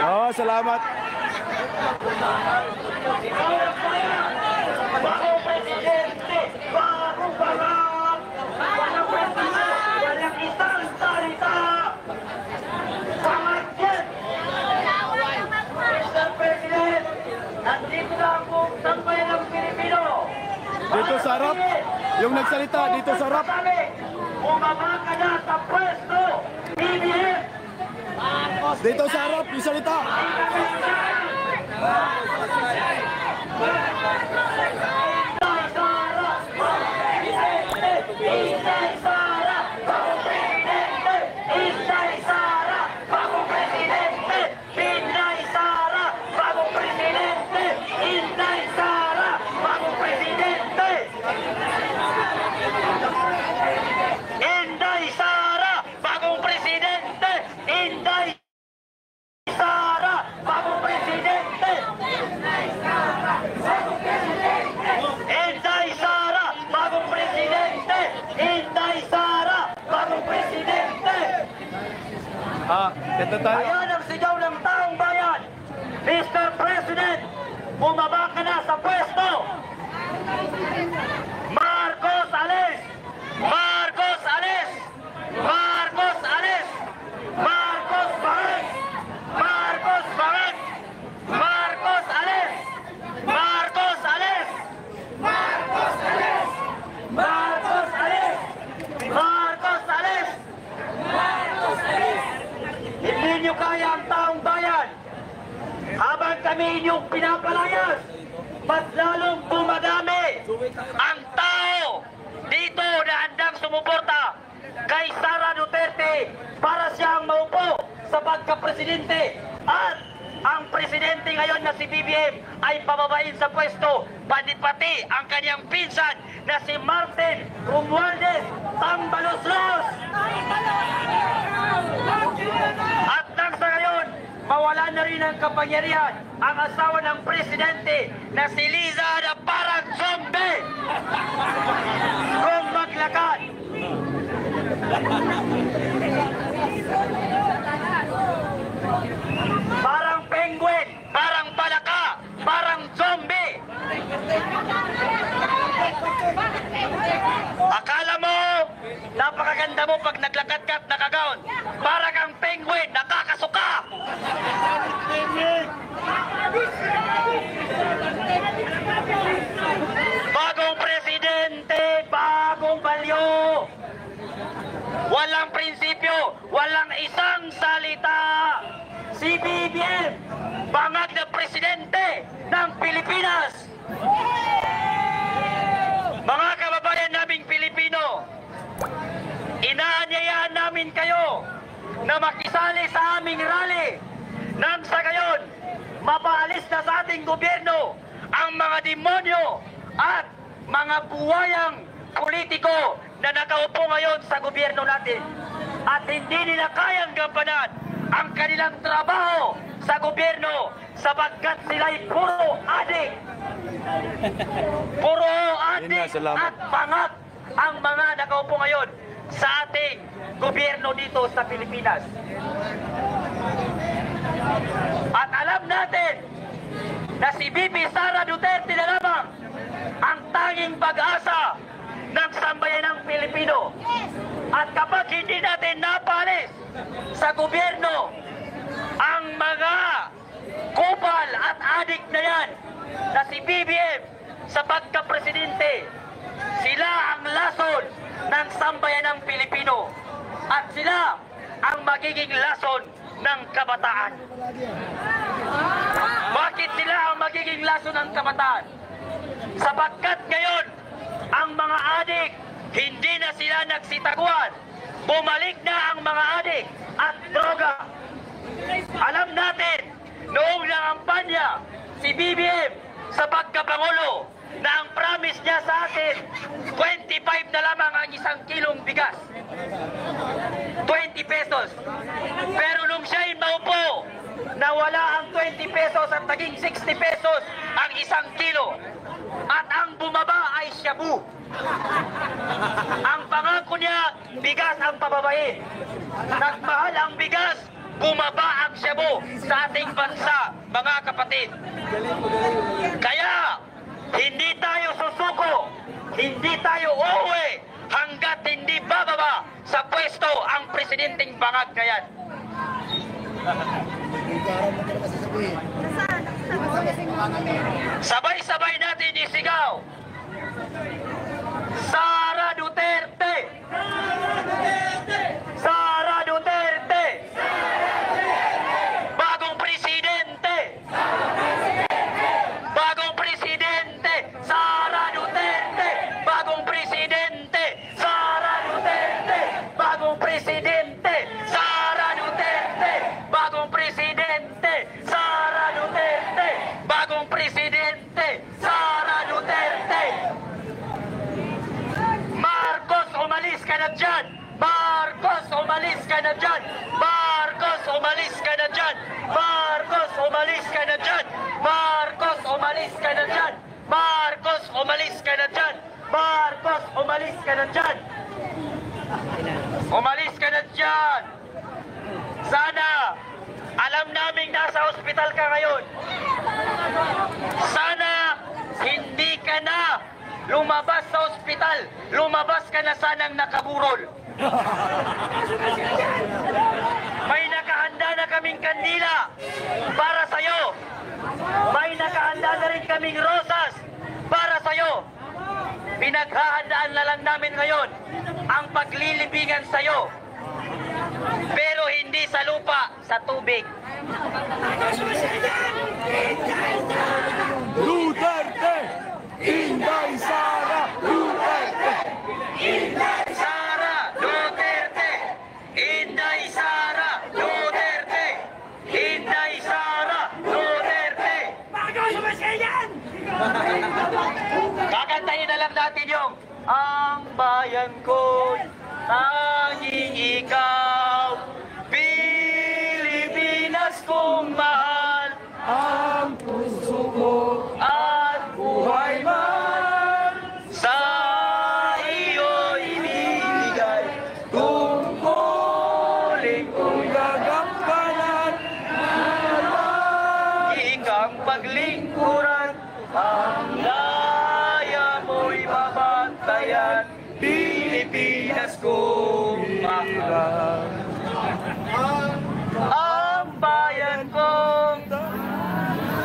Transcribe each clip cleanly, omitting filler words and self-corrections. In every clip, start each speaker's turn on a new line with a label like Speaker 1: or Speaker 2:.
Speaker 1: Oh, salamat.
Speaker 2: Bago presidente, bago pangarap, walang presidente, walang isang salita. Pangakit! Mr. President, nandito na ang buong sambayan ng Pilipino.
Speaker 1: Dito sa harap, yung nagsalita, dito sa harap.
Speaker 2: Bumaba ka na sa pwesto, BBM!
Speaker 1: Dito sa harap, yung salita.
Speaker 2: Inday Sara, bagong presidente! Inday Sara, bagong presidente! Inday Sara, bagong presidente! Inday Sara, bagong presidente! Inday Sara, bagong presidente! Inday Sara, bagong presidente! Inday Sara, bagong presidente! Inday Sara, bagong presidente!
Speaker 1: Ito tayo.
Speaker 2: Ayan ang sigaw ng taong bayan! Mr. President, bumaba ka na sa pwesto! Marcos alis! Marcos alis! Marcos alis! Marcos bangag! Marcos bangag! Marcos alis! Marcos alis! Marcos alis! Marcos alis! Marcos alis! Marcos alis! Hindi nyo kaya ang taong bayan. Habang kami inyong pinapalayas, mas lalong dumadami ang tao dito na handang sumuporta kay Sara Duterte para siyang maupo sa pagka-presidente. At ang presidente ngayon na si BBM ay pababain sa pwesto, pati ang kanyang pinsan na si Martin Romualdez Tambaloslos. At nang sa ngayon, mawala na rin ang kapangyarihan ang asawa ng presidente na si Liza na parang zombie kung maglakad. Parang penguin, parang palaka, parang zombie. Akala mo, napakaganda mo pag naglakad ka at nakagaon. Parang kang penguin, nakakasuka. Bagong presidente, bagong balyo. Walang prinsipyo, walang isang salita. Si BBM, bangag na presidente ng Pilipinas. Mga kababayan naming Pilipino, inaanyayahan namin kayo na makisali sa aming rally nang sa gayon mapaalis na sa ating gobyerno ang mga demonyo at mga buwayang politiko na nakaupo ngayon sa gobyerno natin at hindi nila kayang gampanan ang kanilang trabaho sa gobyerno sapagkat sila'y puro adik. Puro adik at pangat ang mga nakaupo ngayon sa ating gobyerno dito sa Pilipinas. At alam natin na si VP Sara Duterte na lamang ang tanging pag-asa ng sambayan ng Pilipino. At kapag hindi natin napalis sa gobyerno ang mga kupal at adik na yan na si BBM sa pagka-presidente, sila ang lason ng sambayan ng Pilipino at sila ang magiging lason ng kabataan. Bakit sila ang magiging lason ng kabataan? Sapagkat ngayon ang mga adik hindi na sila nagsitaguan. Bumalik na ang mga adik at droga. Alam natin noong nangampanya si BBM sa pagkapangulo na ang promise niya sa atin 25 na lamang ang isang kilong bigas, 20 pesos. Pero nung siya'y maupo, nawala ang 20 pesos at naging 60 pesos ang isang kilo. at ang bumaba ay Shabu. Ang pangako niya, bigas ang pababain. Nagmahal ang bigas, bumaba ang Shabu sa ating bansa, mga kapatid. Kaya, hindi tayo susuko, hindi tayo uuwi hanggat hindi bababa sa pwesto ang presidenteng bangag na yan. Sabay-sabay natin isigaw. Sara Duterte! Sara Duterte! Bagong presidente! Bagong presidente! Sara Duterte! Bagong presidente! Sara Duterte! Bagong presidente! Sara Duterte! Bagong presidente! Sara Duterte! Bagong presidente! Sara Duterte! Marcos, umalis ka na dyan! Marcos, umalis ka na dyan! Marcos, umalis ka na dyan! Marcos, umalis ka na dyan! Marcos, umalis ka na dyan! Marcos, umalis ka na dyan! Marcos, umalis ka na dyan! Umalis ka na dyan! Sana, alam naming nasa ospital ka ngayon. Sana, hindi ka na lumabas sa ospital. Lumabas ka na sanang nakaburol. May nakahanda na kaming kandila para sa'yo. May nakahanda na rin kaming rosas para sa'yo. Pinaghahandaan na lang namin ngayon ang paglilibingan sa'yo. Pero hindi sa lupa, sa tubig.
Speaker 1: Duterte! Inday Sara! Duterte!
Speaker 2: Inday Sara Duterte! Inday Sara Duterte! Inday Sara Duterte! Kakantahin na lang natin yung ang bayan ko'y tanging ikaw, Pilipinas kong mahal,
Speaker 1: Ang puso ko
Speaker 2: at buhay man sa iyo ibigay. Tungkulin kong
Speaker 1: gagampanan
Speaker 2: ikang paglingkuran, ang laya mo'y babantayan, Pilipinas kong mahal. Ang bayan kong...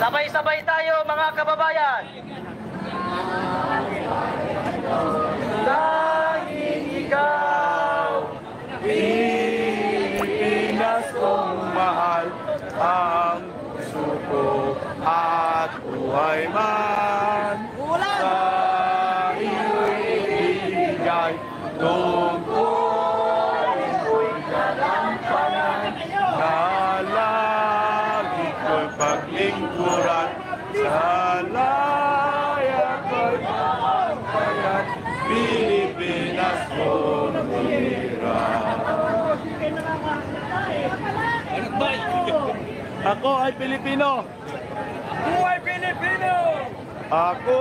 Speaker 2: Sabay-sabay tayo mga kababayan. Tanging ikaw,
Speaker 1: Pilipinas kong mahal. Ang puso ko at buhay man sa iyo'y ibigay. Tungkulin ko'y gagampanan na lagi ko'y paglingkuran. Sa laya ko'y gagampanan, Pilipinas kong hirap. Ako ay Pilipino.
Speaker 2: buhay Pilipino!
Speaker 1: Ako